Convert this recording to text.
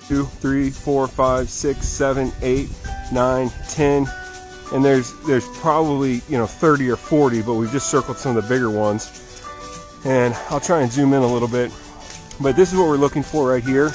2, 3, 4, 5, 6, 7, 8, 9, 10, and there's probably 30 or 40, but we've just circled some of the bigger ones. And I'll try and zoom in a little bit, but this is what we're looking for right here.